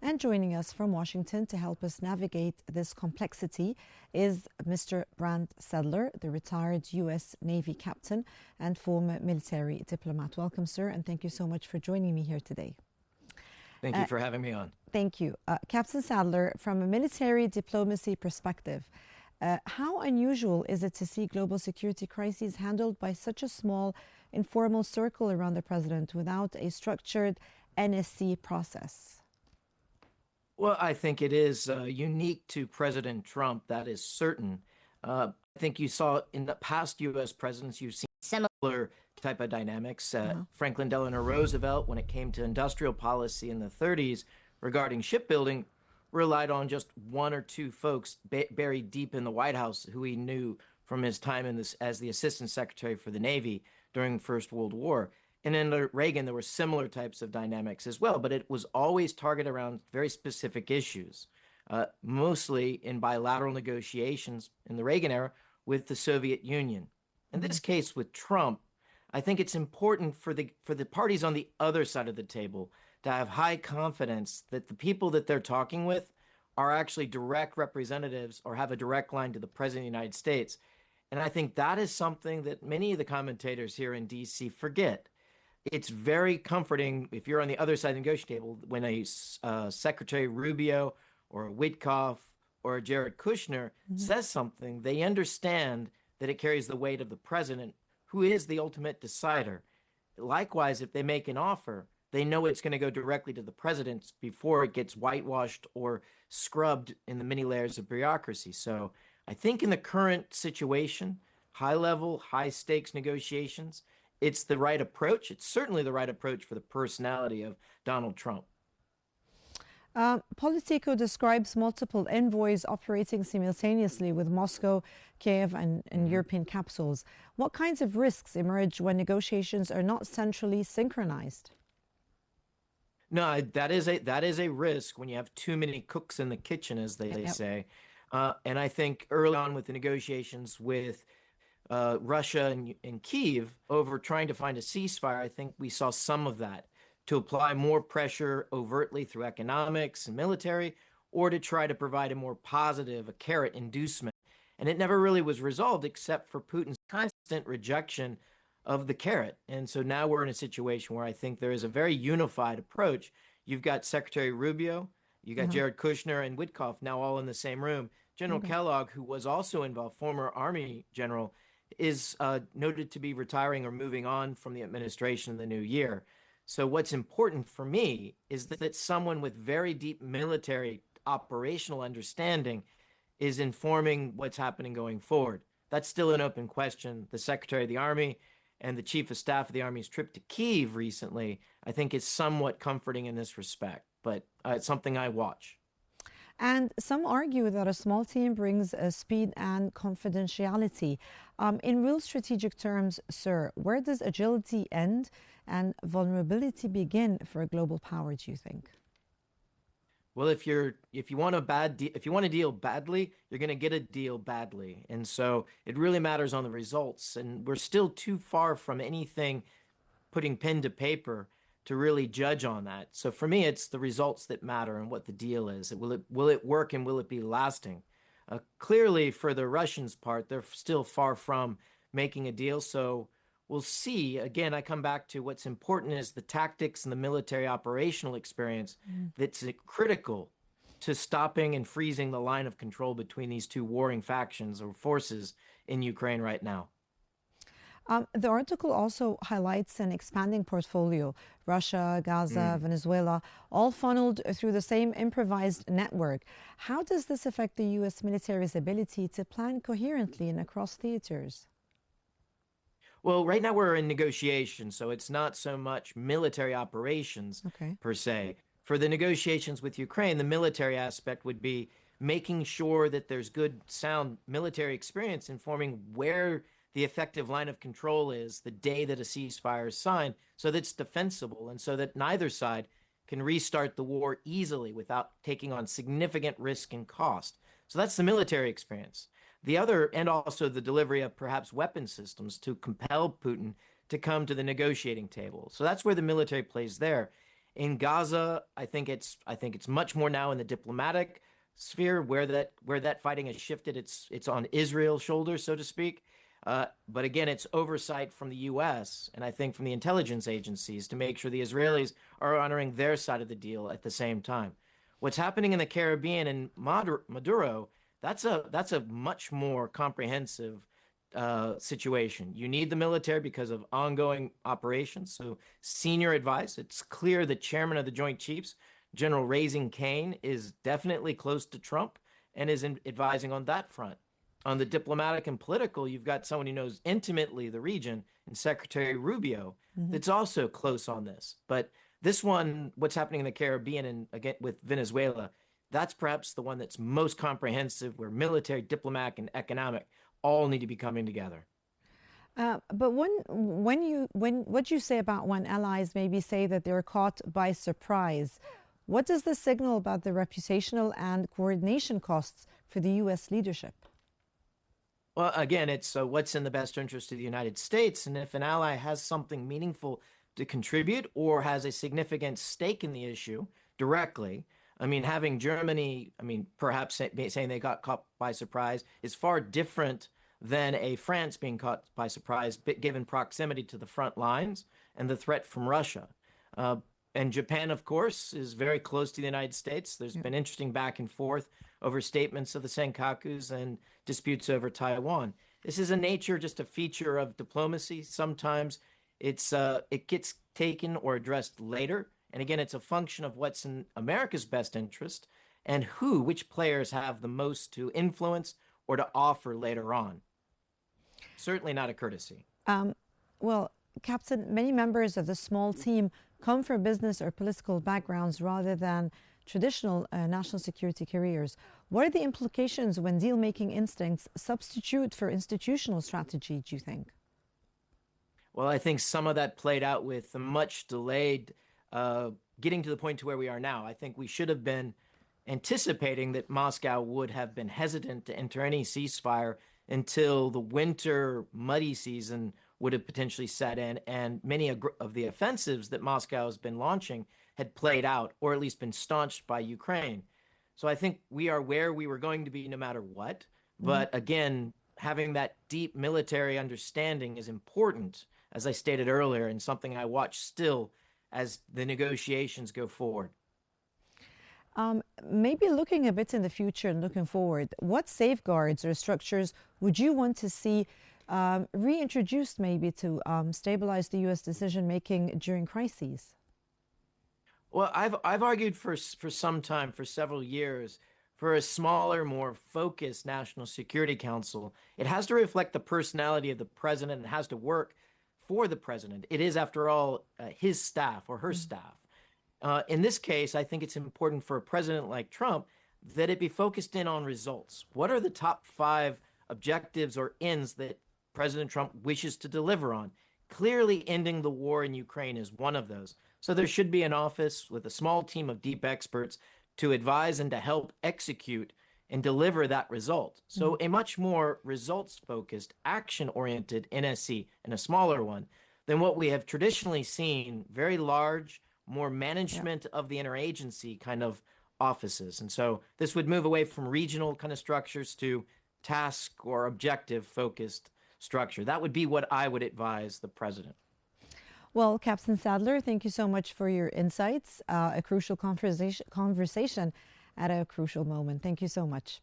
And joining us from Washington to help us navigate this complexity is Mr. Brent Sadler, the retired U.S. Navy captain and former military diplomat. Welcome, sir, and thank you so much for joining me here today. Thank you for having me on. Thank you. Captain Sadler, from a military diplomacy perspective, how unusual is it to see global security crises handled by such a small, informal circle around the president without a structured NSC process? Well, I think it is unique to President Trump, that is certain. I think you saw in the past U.S. presidents, you've seen similar type of dynamics. Franklin Delano Roosevelt, when it came to industrial policy in the 30s regarding shipbuilding, relied on just one or two folks buried deep in the White House who he knew from his time as the Assistant Secretary for the Navy during the First World War. And under Reagan, there were similar types of dynamics as well, but it was always targeted around very specific issues, mostly in bilateral negotiations in the Reagan era with the Soviet Union. In this case with Trump, I think it's important for the parties on the other side of the table to have high confidence that the people that they're talking with are actually direct representatives or have a direct line to the President of the United States. And I think that is something that many of the commentators here in D.C. forget. It's very comforting if you're on the other side of the negotiating table when a Secretary Rubio or a Witkoff or a Jared Kushner says something, they understand that it carries the weight of the president, who is the ultimate decider. Likewise, if they make an offer, they know it's going to go directly to the president before it gets whitewashed or scrubbed in the many layers of bureaucracy. So I think in the current situation, high-level, high-stakes negotiations, it's the right approach. It's certainly the right approach for the personality of Donald Trump. Politico describes multiple envoys operating simultaneously with Moscow, Kiev, and European capitals. What kinds of risks emerge when negotiations are not centrally synchronized? No, that is a risk when you have too many cooks in the kitchen, as they say. And I think early on with the negotiations with Russia and Kiev over trying to find a ceasefire, I think we saw some of that to apply more pressure overtly through economics and military, or to try to provide a more positive, a carrot inducement. And it never really was resolved except for Putin's constant rejection of the carrot. And so now we're in a situation where I think there is a very unified approach. You've got Secretary Rubio, you got Jared Kushner and Witkoff now all in the same room. General Kellogg, who was also involved, former Army general, is noted to be retiring or moving on from the administration in the new year. So what's important for me is that someone with very deep military operational understanding is informing what's happening going forward. That's still an open question. The Secretary of the Army and the Chief of Staff of the Army's trip to Kyiv recently, I think, is somewhat comforting in this respect, but it's something I watch. And some argue that a small team brings speed and confidentiality. In real strategic terms, sir, where does agility end and vulnerability begin for a global power, do you think? Well, if you want to deal badly, you're going to get a deal badly. And so it really matters on the results. And we're still too far from anything putting pen to paper to really judge on that. So for me, it's the results that matter and what the deal is. Will it work and will it be lasting? Clearly, for the Russians' part, they're still far from making a deal. So we'll see. Again, I come back to what's important is the tactics and the military operational experience that's critical to stopping and freezing the line of control between these two warring factions or forces in Ukraine right now. The article also highlights an expanding portfolio, Russia, Gaza, Venezuela, all funneled through the same improvised network. How does this affect the U.S. military's ability to plan coherently and across theaters? Well, right now we're in negotiations, so it's not so much military operations per se. For the negotiations with Ukraine, the military aspect would be making sure that there's good, sound military experience informing where the effective line of control is the day that a ceasefire is signed, so that it's defensible and so that neither side can restart the war easily without taking on significant risk and cost. So that's the military experience. The other, and also the delivery of perhaps weapon systems to compel Putin to come to the negotiating table. So that's where the military plays there. In Gaza, I think it's much more now in the diplomatic sphere where that fighting has shifted. It's on Israel's shoulders, so to speak. But again, it's oversight from the U.S. and I think from the intelligence agencies to make sure the Israelis are honoring their side of the deal at the same time. What's happening in the Caribbean and Maduro, that's a much more comprehensive situation. You need the military because of ongoing operations. So senior advice. It's clear the chairman of the Joint Chiefs, General Raising Kane, is definitely close to Trump and is advising on that front. On the diplomatic and political, you've got someone who knows intimately the region, and Secretary Rubio, that's also close on this. But this one, what's happening in the Caribbean and again with Venezuela, that's perhaps the one that's most comprehensive, where military, diplomatic, and economic all need to be coming together. But what you say about when allies maybe say that they're caught by surprise, what does this signal about the reputational and coordination costs for the U.S. leadership? Well, again, it's what's in the best interest of the United States. And if an ally has something meaningful to contribute or has a significant stake in the issue directly, I mean, having Germany, I mean, perhaps saying they got caught by surprise is far different than a France being caught by surprise, given proximity to the front lines and the threat from Russia. Uh, and Japan, of course, is very close to the United States. There's been interesting back and forth over statements of the Senkakus and disputes over Taiwan. This is a nature, just a feature of diplomacy. Sometimes it gets taken or addressed later. And again, it's a function of what's in America's best interest and which players have the most to influence or to offer later on. Certainly not a courtesy. Um, well, Captain, many members of the small team come from business or political backgrounds rather than traditional national security careers. What are the implications when deal-making instincts substitute for institutional strategy, do you think? Well, I think some of that played out with the much delayed getting to the point to where we are now. I think we should have been anticipating that Moscow would have been hesitant to enter any ceasefire until the winter muddy season would have potentially set in, and many of the offensives that Moscow has been launching had played out or at least been staunched by Ukraine. So I think we are where we were going to be no matter what. But again, having that deep military understanding is important, as I stated earlier, and something I watch still as the negotiations go forward. Maybe looking a bit in the future and looking forward, what safeguards or structures would you want to see reintroduced maybe to stabilize the U.S. decision making during crises? Well, I've argued for some time, for several years, for a smaller, more focused National Security Council. It has to reflect the personality of the president and has to work for the president. It is, after all, his staff or her staff. In this case, I think it's important for a president like Trump that it be focused in on results. What are the top 5 objectives or ends that President Trump wishes to deliver on? Clearly, ending the war in Ukraine is one of those. So there should be an office with a small team of deep experts to advise and to help execute and deliver that result. So a much more results-focused, action-oriented NSC and a smaller one than what we have traditionally seen, very large, more management of the interagency kind of offices. And so this would move away from regional kind of structures to task or objective focused structure. That would be what I would advise the president. Well, Captain Sadler, thank you so much for your insights. A crucial conversation at a crucial moment. Thank you so much.